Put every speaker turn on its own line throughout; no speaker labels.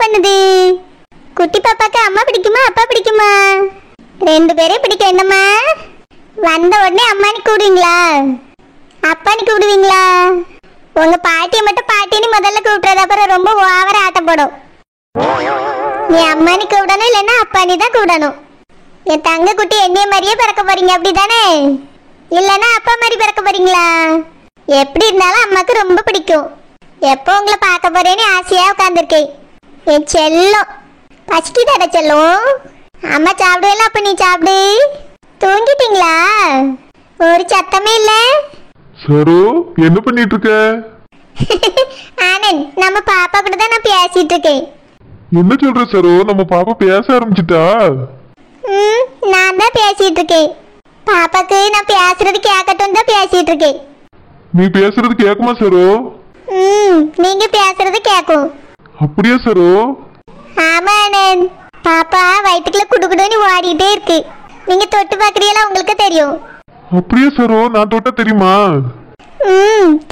பண்ணுது? குட்டி பாப்பாக்கு அம்மா பிடிக்குமா அப்பா பிடிக்குமா? ரெண்டு பேரையும் பிடிக்கும். என்னம்மா வந்த உடனே அம்மானி கூப்பிடுவீங்களா அப்பானி கூப்பிடுவீங்களா? உங்க பாட்டியை மட்டும் பாட்டின்னு முதல்ல கூப்பிடுறது, அப்புறம் ரொம்ப ஓவரா ஆட்டம் போடும். நீ அம்மானி கூப்பிடணும், இல்லைன்னா அப்பானி தான் கூப்பிடணும். என் தங்க குட்டி என்னைய மாதிரியே பிறக்க போறீங்க அப்படிதானே? இல்லைன்னா அப்பா மாதிரி பிறக்க போறீங்களா? எப்படி இருந்தாலும் அம்மாக்கு ரொம்ப பிடிக்கும். எப்போ உங்களை பார்க்க போறேன்னு ஆசையா உட்காந்துருக்கேன். என் செல்லம் பசிக்குதாட செல்லம். அம்மா சாப்பிடுவேல, அப்ப நீ சாப்பிடு. தூங்கிட்டீங்களா? ஒரு சத்தமே இல்ல.
சரோ என்ன பண்ணிட்டு இருக்க?
ஆனந்த், நம்ம பாப்பா கூட தான் நான் பேசிட்டு இருக்கேன்.
என்ன சொல்ற சரோ? நம்ம பாப்பா பேச ஆரம்பிச்சிட்டா?
நான் தான் பேசிட்டு இருக்கேன். பாப்பாக்கு நான் பேசுறது கேட்கட்டும் தான் பேசிட்டு இருக்கேன்.
நீ பேசுறது கேக்குமா சரோ?
நீங்க பேசுறது கேக்கும்.
அப்படியா சரோ?
ஆமா ஆனந்த், பாப்பா வயிற்றுக்குள்ள குடுகுடுன்னு ஓடிட்டே இருக்கு. நீங்க தொட்டு பாக்குறீங்களா? உங்களுக்கு தெரியும்.
அப்படியா சரோ? நான் தொட்டா தெரியுமா?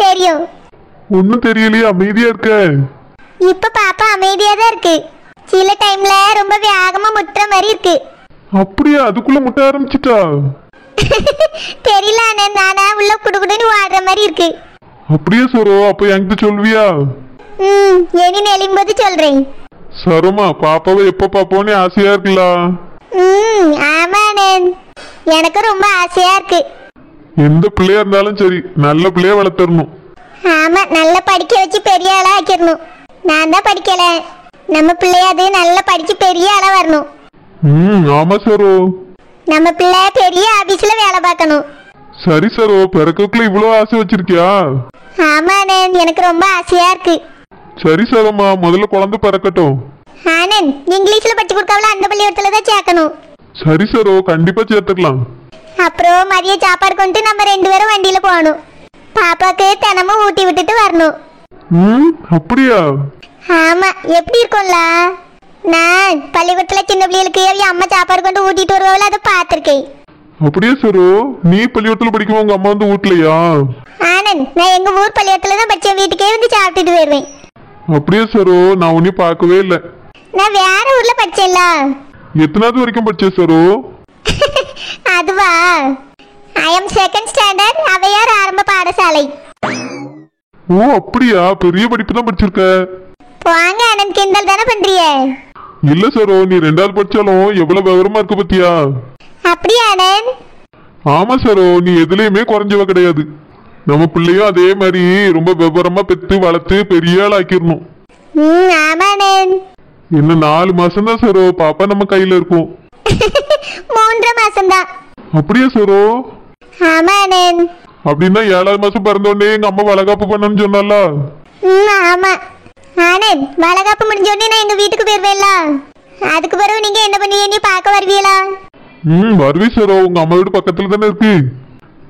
தெரியும்.
ஒன்னும் தெரியலையே, அமைதியா இருக்க.
இப்ப பாப்பா அமைதியா தான் இருக்கு. சில டைம்ல ரொம்ப வேகமா முட்டுற மாதிரி இருக்கு.
அப்படியா? அதுக்குள்ள முட்ட ஆரம்பிச்சிட்டா?
தெரியல ஆனந்த், நானா உள்ள குடுகுடுன்னு ஓடுற மாதிரி இருக்கு.
அப்படியா சரோ? அப்ப என்கிட்ட சொல்வியா?
இனி நெளியும்போது சொல்றேன்.
சரோமா, பாப்பாவை எப்ப பாப்போன்னு ஆசையா இருக்குல்ல?
ஆமா ஆனந்த், எனக்கு ரொம்ப ஆசையா இருக்கு.
எந்த பிள்ளையா இருந்தாலும் சரி, நல்ல பிள்ளைய வளர்த்தரணும்.
ஆமா, நல்லா படிக்க வச்சு பெரிய ஆளா ஆக்கிடணும். நான் தான் படிக்கல, நம்ம பிள்ளையாது நல்லா படிச்சு பெரிய ஆளா வரணும்.
ஆமா சரோ.
நம்ம பிள்ளை பெரிய ஆபீஸ்ல வேலை பார்க்கணும்.
சரி சரோ, பிறக்கக்குள்ள இவ்வளவு ஆசை வச்சிருக்கியா?
ஆமா ஆனந்த், எனக்கு ரொம்ப ஆசையா இருக்கு.
சரி சரோமா, முதல்ல குழந்தை பிறக்கட்டும்.
ஆனந்த், இங்கிலீஷ்ல படிச்சு கொடுக்காமல அந்த பள்ளிக்கூடத்துல தான் சேர்க்கணும்.
சரி சரோ, கண்டிப்பா சேர்த்துக்கலாம்.
அப்புறம் மதிய சாப்பாடு கொண்டு நம்ம 2 பேரும் வண்டியில போகணும். பாப்பாக்கு தினமும் ஊட்டி விட்டுட்டு வரணும்.
அப்படியா?
ஆமா, எப்படி இருக்கும்ல? நான் பள்ளிக்கூடத்துல சின்ன பிள்ளைகளுக்கு அம்மா சாப்பாடு கொண்டு ஊட்டிட்டு வருவாள், அதை பார்த்திருக்கேன்.
அப்படியே சரோ, நீ பள்ளிக்கூடத்துல படிக்கும் உங்க அம்மா வந்து ஊட்டலையா?
ஆனந்த், நான் எங்க ஊர் பள்ளிக்கூடத்துல தான் படிச்சேன். வீட்டுக்கே வந்து சாப்பிட்டுட்டு வருவேன்.
அப்படியே சரோ, நான் உன்னையும் பார்க்கவே இல்லை.
நான் வேற ஊர்ல படிச்சேன்ல.
எத்தனாவது வரைக்கும் படிச்ச சரோ?
அதுவா, ஐ எம் செகண்ட் ஸ்டாண்டர்ட், அவையார் ஆரம்ப பாடசாலை.
ஓ அப்படியா? பெரிய படிப்பு தான் படிச்சிருக்க.
போங்க ஆனந்த், கிண்டல் தானே பண்றிய?
இல்ல சரோ, நீ 2வது படிச்சாலும் எவ்வளவு விவரமா இருக்க பத்தியா?
அப்படியா ஆனந்த்?
ஆமா சரோ, நீ எதுலயுமே குறைஞ்சவ கிடையாது. நம்ம பிள்ளையும் அதே மாதிரி ரொம்ப விவரமா பெத்து வளர்த்து பெரிய ஆள் ஆக்கிடணும்.
ஆமா ஆனந்த்.
இன்னும் 4 மாசம் தான் சரோ, பாப்பா நம்ம கையில இருக்கும்.
3 மாசம் தான்.
அப்படியா சரோ?
ஆமா ஆனந்த்.
அப்படின்னா 7வது மாசம் பிறந்தோடனே எங்க அம்மா வளகாப்பு பண்ணணும்னு சொன்னால?
ஆமா ஆனந்த், வளகாப்பு முடிஞ்ச உடனே நான் எங்க வீட்டுக்கு போயிருவேன்ல. அதுக்கு பிறகு நீங்க என்ன பண்ணுவீங்க? நீ பார்க்க வருவீங்களா?
வருவி சரோ, உங்க அம்மா வீடு பக்கத்துல தானே இருக்கு.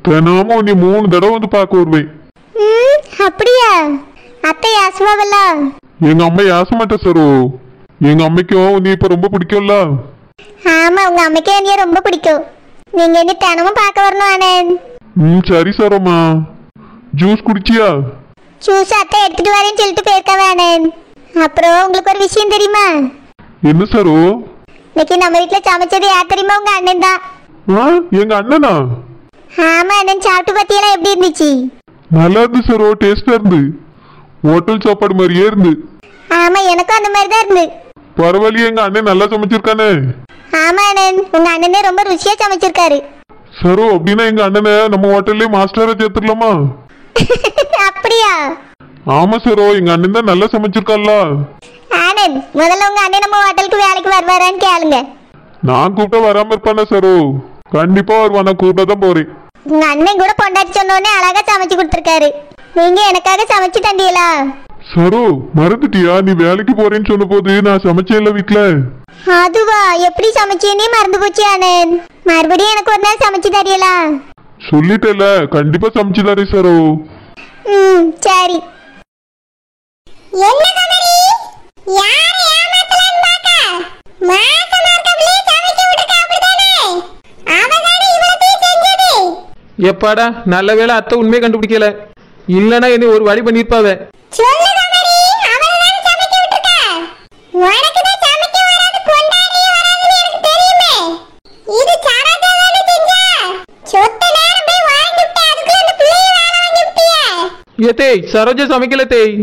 தினமும் நீ 3 தடவை வந்து பார்க்க வருவேன்.
அப்படியா? அத்தை யாசுவாவல்ல?
எங்க அம்மா யாச மாட்டா சரோ. எங்க அம்மைக்கும் நீ இப்ப ரொம்ப பிடிக்கும்ல?
ஆமா, உங்க அம்மைக்கு என்னைய ரொம்ப பிடிக்கும். நீங்க என்ன தினமும் பார்க்க வரணும் ஆனந்த்.
சரி சரோமா. ஜூஸ் குடிச்சியா?
ஜூஸ் அத்தை எடுத்துட்டு வரேன்னு சொல்லிட்டு போயிருக்காவ ஆனந்த். அப்புறம் உங்களுக்கு ஒரு விஷயம் தெரியுமா?
என்ன சரோ?
இன்னைக்கு நம்ம வீட்டுல சமைச்சது யார் தெரியுமா? உங்க அண்ணன் தான்.
எங்க அண்ணனா?
ஆமா அண்ணன், சாப்பிட்டு பத்தியெல்லாம் எப்படி இருந்துச்சு?
நல்லா இருந்து சரோ, டேஸ்டா இருந்து. ஹோட்டல் சாப்பாடு மாதிரியே இருந்து.
ஆமா, எனக்கும் அந்த மாதிரி தான் இருந்து.
பரவாயில்லையே, எங்க அண்ணன் நல்லா சமைச்சிருக்கானே.
ஆமா அண்ணன், உங்க அண்ணனே ரொம்ப ருசியா சமைச்சிருக்காரு.
சரோ, அப்படின்னா எங்க அண்ணனை நம்ம ஹோட்டல்லே மாஸ்டரா சேர்த்துடலாமா?
அப்படியா?
ஆமா சரோ, எங்க அண்ணன் தான் நல்லா சமைச்சிருக்கான்ல.
ஆனந்த், முதல்ல உங்க அண்ணன் நம்ம ஹோட்டலுக்கு வேலைக்கு வருவாரான்னு கேளுங்க.
நான் கூப்பிட்டா வராம இருப்பானே சரோ? கண்டிப்பா வருவான், நான் கூப்பிட்டா தான் போறேன்.
உங்க அண்ணன் கூட பொண்டாட்டி சொன்னோடனே அழகா சமைச்சு கொடுத்துருக்காரு. நீங்க எனக்காக சமைச்சு தந்தீங்களா?
சரோ, மறந்துட்டியா? நீ வேலைக்கு போறேன்னு சொன்ன போது நான் சமைச்சேன்ல வீட்டுல.
அதுவா? எப்படி சமைச்சேன்னே மறந்து போச்சு ஆனந்த். மறுபடியும் எனக்கு ஒரு நாள் சமைச்சு தரீங்களா?
சொல்லிட்டேல, கண்டிப்பா சமைச்சு தரேன் சரோ.
சரி.
எப்பாடா, நல்ல வேளை அத்தை உண்மையை கண்டுபிடிக்கல. இல்லனா என்ன ஒரு வழி பண்ணிருப்பாவ.
உனக்கு தான் சமைக்க வராது, கொண்டாடியே வராதுன்னு எனக்கு தெரியுமே. இது சரோஜா தானே செஞ்சா? சொத்த நேரம் போய் வாங்கிட்டு அதுக்குள்ள அந்த பிள்ளைய வேலை வாங்கிட்டியே.
ஏ தேய், சரோஜா சமைக்கல தேய்.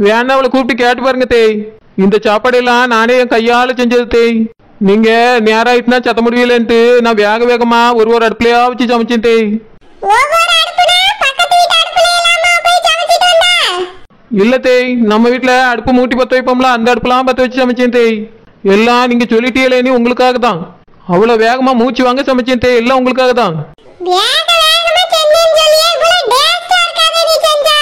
வேணா அவளை கூப்பிட்டு கேட்டு பாருங்க தேய். இந்த சாப்பாடெல்லாம் நானே என் கையால செஞ்சது தேய். நீங்க நேராயிட்டுனா சத்த முடியலன்ட்டு நான் வேக வேகமா ஒரு அடுப்புலையா வச்சு சமைச்சேன் தேய்.
ஒவ்வொரு அடுப்புனா பக்கத்து வீட்டு அடுப்புல எல்லாமா போய் சமைச்சிட்டு வந்தா?
இல்ல தேய், நம்ம வீட்டுல அடுப்பு மூட்டி பத்த வைப்போம்ல, அந்த அடுப்புலாம் பத்த வச்சு சமைச்சேன் தேய். எல்லாம் நீங்க சொல்லிட்டீங்களேன்னு உங்களுக்காக தான். அவ்வளவு வேகமா மூச்சு வாங்க சமைச்சேன் தேய், எல்லாம் உங்களுக்காக தான்.
வேக வேகமா செஞ்சேன்னு சொல்லியே இவ்வளவு டேஸ்டா இருக்காதே நீ செஞ்சா.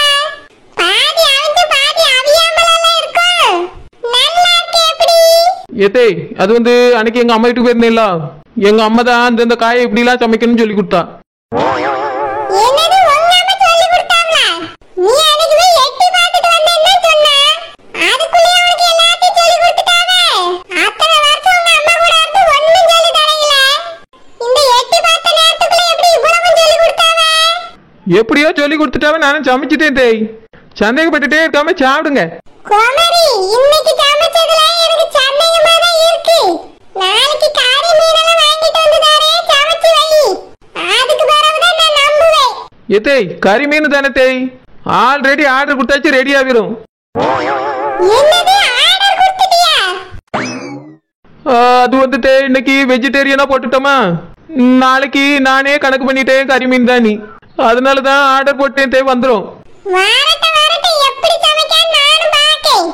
பாதி அவிஞ்சு பாதி அவியாமலாம் இருக்கும். நல்லா இருக்கு எப்படி?
ஏ தேய், அது அன்னைக்கு எங்க அம்மா வீட்டுக்கு போயிருந்தேன்ல, எங்க அம்மா தான் இந்த காயை இப்படி எல்லாம் சமைக்கணும்னு சொல்லி கொடுத்தா.
என்னது உங்க அம்மா சொல்லி கொடுத்தாங்களா? நீ அன்னைக்கு போய் எட்டி பார்த்துட்டு வந்தேன்னு சொன்னா. அதுக்குள்ளே உனக்கு எல்லாத்தையும் சொல்லி கொடுத்துட்டாவே. அத்தனை வருஷம் உங்க அம்மா கூட இருந்து ஒண்ணும் சொல்லி தரீங்கள. இந்த எட்டி பார்த்த நேரத்துக்குள்ள எப்படி இவ்வளவு சொல்லி கொடுத்தாவே?
எப்படியோ சொல்லி கொடுத்துட்டாவே, நானும் சமைச்சிட்டேன் தேய். சந்தேகப்பட்டுட்டே இருக்காம சாப்பிடுங்க.
கோமரி, இன்னைக்கு சமைச்சதுல எனக்கு சந்தேகமா தான் இருக்கு. நாளைக்கு காரி மீனெல்லாம் வாங்கிட்டு வந்து தரேன், சமைச்சு வை. அதுக்கு பிறகுதான் நான் நம்புவேன்.
ஏ தேய், கறி மீன் தானே தேய், ஆல்ரெடி ஆர்டர் கொடுத்தாச்சு, ரெடி ஆகிரும்.
என்னது ஆர்டர் கொடுத்துட்டியா?
அது தேய் இன்னைக்கு வெஜிடேரியனா போட்டுட்டோமா, நாளைக்கு நானே கணக்கு பண்ணிட்டேன் கறி மீன் தான் நீ, அதனாலதான் ஆர்டர் போட்டேன் தேய், வந்துடும்.
வாரட்ட எப்படி சமைக்கான்னு நானும் பாக்கேன்.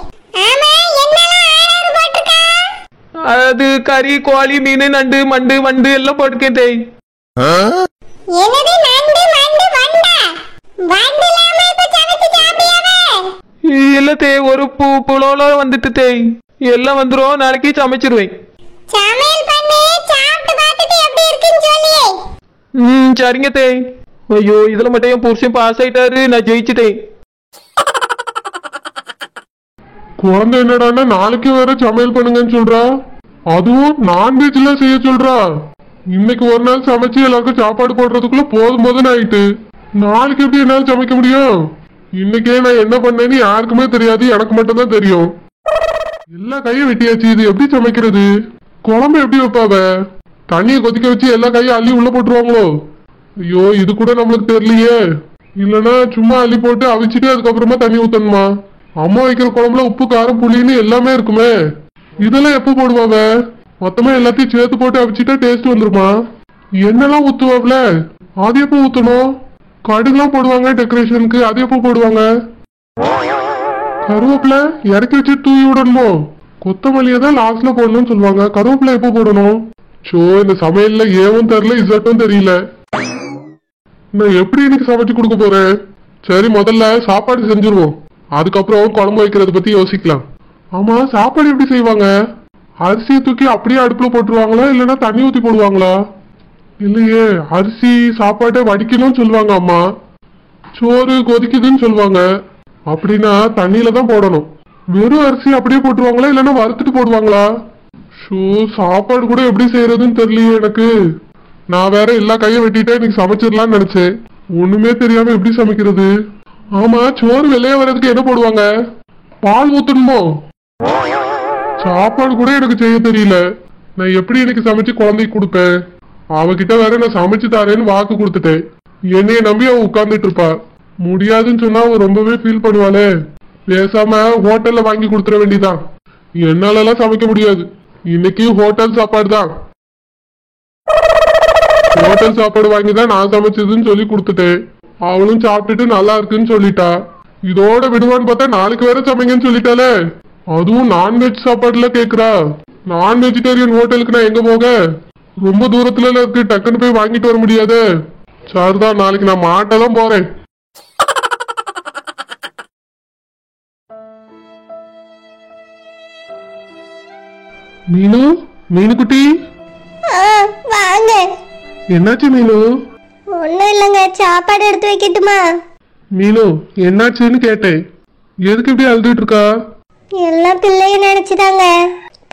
ஆமா, என்னெல்லாம் ஆர்டர் போட்டிருக்கா?
அது கறி, கோழி, மீன், நண்டு, மண்டு, வண்டு எல்லாம் போட்டிருக்கேன் தேய்.
என்னது நண்டு மண்டு வண்டா? வண்டு இல்லாம இப்ப சமைச்சு சாப்பிடியாவே?
இல்ல தேய், ஒரு புலோல வந்துட்டு தேய், எல்லாம் வந்துடும், நாளைக்கு சமைச்சிருவேன்.
சமையல் பண்ணி சாப்பிட்டு பார்த்துட்டு எப்படி இருக்குன்னு சொல்லியே.
சரிங்க தேய். ஐயோ, இதுல மட்டும் என் புருஷன் பாஸ் ஆயிட்டாரு, நான் ஜெயிச்சுட்டேன்.
குழந்தை என்னடான்னா நாளைக்கு வேற சமையல் பண்ணுங்கன்னு சொல்றா, அதுவும் நான்வெஜ்ல செய்ய சொல்றா. இன்னைக்கு ஒரு நாள் சமைச்சு எல்லாருக்கும் சாப்பாடு போடுறதுக்குள்ள போதும் ஆயிட்டு, நாளைக்கு எப்படி என்னால சமைக்க முடியும்? இன்னைக்கே நான் என்ன பண்ணேன்னு யாருக்குமே தெரியாது, எனக்கு மட்டும் தான் தெரியும். எல்லா கையும் வெட்டியாச்சு, இது எப்படி சமைக்கிறது? குழம்பு எப்படி வைப்பாவ? தண்ணியை கொதிக்க வச்சு எல்லா கையும் அள்ளி உள்ள போட்டுருவாங்களோ? ஐயோ, இது கூட நம்மளுக்கு தெரியலையே. இல்லைன்னா சும்மா அள்ளி போட்டு அவிச்சிட்டு அதுக்கப்புறமா தண்ணி ஊத்தணுமா? அம்மா வைக்கிற குழம்புல உப்பு, காரம், புளின்னு எல்லாமே இருக்குமே. இதெல்லாம் எப்ப போடுவாவ? மொத்தமா எல்லாத்தையும் சேர்த்து போட்டு அவிச்சிட்டா டேஸ்ட் வந்துருமா? என்னெல்லாம் ஊத்துவாப்ல, அது எப்போ ஊத்தணும்? கடுகுலாம் போடுவாங்க டெக்கரேஷனுக்கு, அது எப்போ போடுவாங்க? கருவேப்பிலை இறக்கி வச்சு தூவி விடணுமோ? கொத்தமல்லியை தான் லாஸ்ட்ல போடணும்னு சொல்லுவாங்க, கருவேப்பிலை எப்போ போடணும்? சோ, இந்த சமையல்ல ஏவும் தெரியல, இசட்டும் தெரியல. நான் எப்படி இன்னைக்கு சமைச்சு கொடுக்க போறேன்? சரி, முதல்ல சாப்பாடு செஞ்சிருவோம், அதுக்கப்புறம் குழம்பு வைக்கிறத பத்தி யோசிக்கலாம். ஆமா, சாப்பாடு எப்படி செய்வாங்க? அரிசியை தூக்கி அப்படியே அடுப்புல போட்டுருவாங்களா, இல்லைன்னா தண்ணி ஊத்தி போடுவாங்களா? இல்லையே, அரிசி சாப்பாட்டை வடிக்கணும்னு சொல்லுவாங்க அம்மா, சோறு கொதிக்குதுன்னு சொல்லுவாங்க. அப்படின்னா தண்ணியில தான் போடணும். வெறும் அரிசி அப்படியே போட்டுருவாங்களா, இல்லைன்னா வறுத்துட்டு போடுவாங்களா? ஷோ, சாப்பாடு கூட எப்படி செய்யறதுன்னு தெரியலையே எனக்கு. நான் வேற எல்லா கையை வெட்டிட்டே இன்னைக்கு சமைச்சிடலாம்னு நினைச்சேன், ஒண்ணுமே தெரியாம எப்படி சமைக்கிறது? ஆமா, சோறு வெள்ளையா வர்றதுக்கு என்ன போடுவாங்க? பால் ஊத்தணுமோ? சாப்பாடு கூட எனக்கு செய்ய தெரியல, நான் எப்படி இன்னைக்கு சமைச்சு குழந்தைக்கு கொடுப்பேன்? அவகிட்ட வேற நான் சமைச்சு தரேன்னு வாக்கு கொடுத்துட்டேன், என்னைய நம்பி அவ உட்கார்ந்துட்டு இருப்பா. முடியாதுன்னு சொன்னா அவ ரொம்பவே ஃபீல் பண்ணுவாளே. பேசாம ஹோட்டல்ல வாங்கி கொடுத்துட வேண்டியதான். என்னால எல்லாம் சமைக்க முடியாது, இன்னைக்கு ஹோட்டல் சாப்பாடு தான். ஹோட்டல் சாப்பாடு வாங்கிதான் நான் சமைச்சதுன்னு சொல்லி கொடுத்துட்டேன். அவளும் சாப்பிட்டுட்டு நல்லா இருக்குன்னு சொல்லிட்டா. இதோட விடுவான்னு பார்த்தா நாளைக்கு வேற சமைங்கன்னு சொல்லிட்டாலே. அதுவும் நான்வெஜ் சாப்பாடுல கேக்குறா. நான் வெஜிடேரியன் ஹோட்டலுக்கு நான் எங்க போக? ரொம்ப தூரத்துல இருக்கு, டக்குன்னு போய் வாங்கிட்டு வர முடியாது. சரிதான், நாளைக்கு நான் மாட்டதான் போறேன். மீனு, மீனுக்குட்டி
வாங்க.
என்னாச்சு மீனு?
ஒண்ணும் இல்லைங்க, சாப்பாடு எடுத்து வைக்கட்டுமா?
மீனு, என்னாச்சுன்னு கேட்டேன். எதுக்கு இப்படி அழுதுட்டு இருக்கா?
எல்லாம் பிள்ளைய நினைச்சுதாங்க,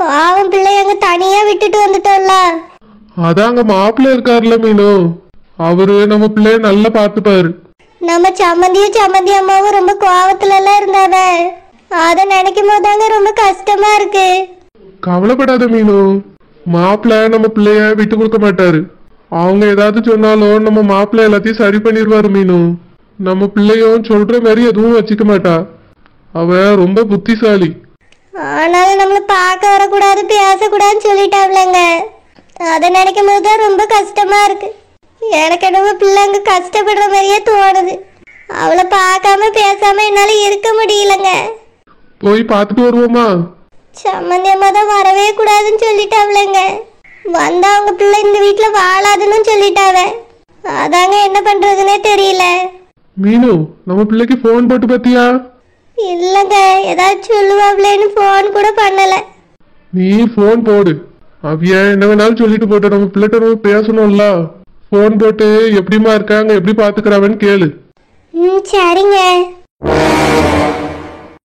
பாவம் பிள்ளைய அங்க தனியா விட்டுட்டு வந்துட்டோம்ல.
அதாங்க மாப்பிள்ள இருக்காருல்ல மீனு, அவரு நம்ம பிள்ளைய நல்லா பாத்துப்பாரு.
நம்ம சம்மந்தியும் சம்மந்தி அம்மாவும் ரொம்ப கோவத்துல எல்லாம் இருந்தாவ. அதை நினைக்கும் போதாங்க ரொம்ப கஷ்டமா இருக்கு.
கவலைப்படாத மீனு, மாப்பிள்ள நம்ம பிள்ளைய விட்டு கொடுக்க மாட்டாரு. அவங்க ஏதாவது சொன்னாலும் நம்ம மாப்பிள்ள எல்லாத்தையும் சரி பண்ணிடுவாரு மீனு. நம்ம பிள்ளையும் சொல்ற மாதிரி எதுவும் வச்சுக்க மாட்டா. அவ ரொம்ப புத்திசாலி.
ஆனாலும் நம்மள பார்க்க வரக்கூடாது பேசக்கூடாதுன்னு சொல்லிட்டாங்களேங்க. அதை நினைக்கும் போதுதான் ரொம்ப கஷ்டமா இருக்கு. எனக்கு என்னமோ பிள்ளைங்க கஷ்டப்படுற மாதிரியே தோணுது. அவளை பார்க்காம பேசாம என்னால இருக்க முடியலங்க.
போய் பார்த்துட்டு வருவோமா?
சம்மந்தியம்மா தான் வரவே கூடாதுன்னு சொல்லிட்டாவளேங்க. வந்தா அவங்க பிள்ளை இந்த வீட்டுல வாழாதுன்னு சொல்லிட்டாவ. அதாங்க என்ன பண்றதுன்னே தெரியல.
மீனு, நம்ம பிள்ளைக்கு போன் போட்டு பாத்தியா?
இல்லங்க, ஏதாச்சும் சொல்லுவாங்களேன்னு போன் கூட பண்ணல.
நீ போன் போடு. அவிய என்ன வேணாலும் சொல்லிட்டு போட்டோம், நம்ம பிள்ளைகிட்ட நம்ம பேசணும்ல. போன் போட்டு எப்படிமா இருக்காங்க, எப்படி பாத்துக்கிறாவன்னு கேளு.
சரிங்க.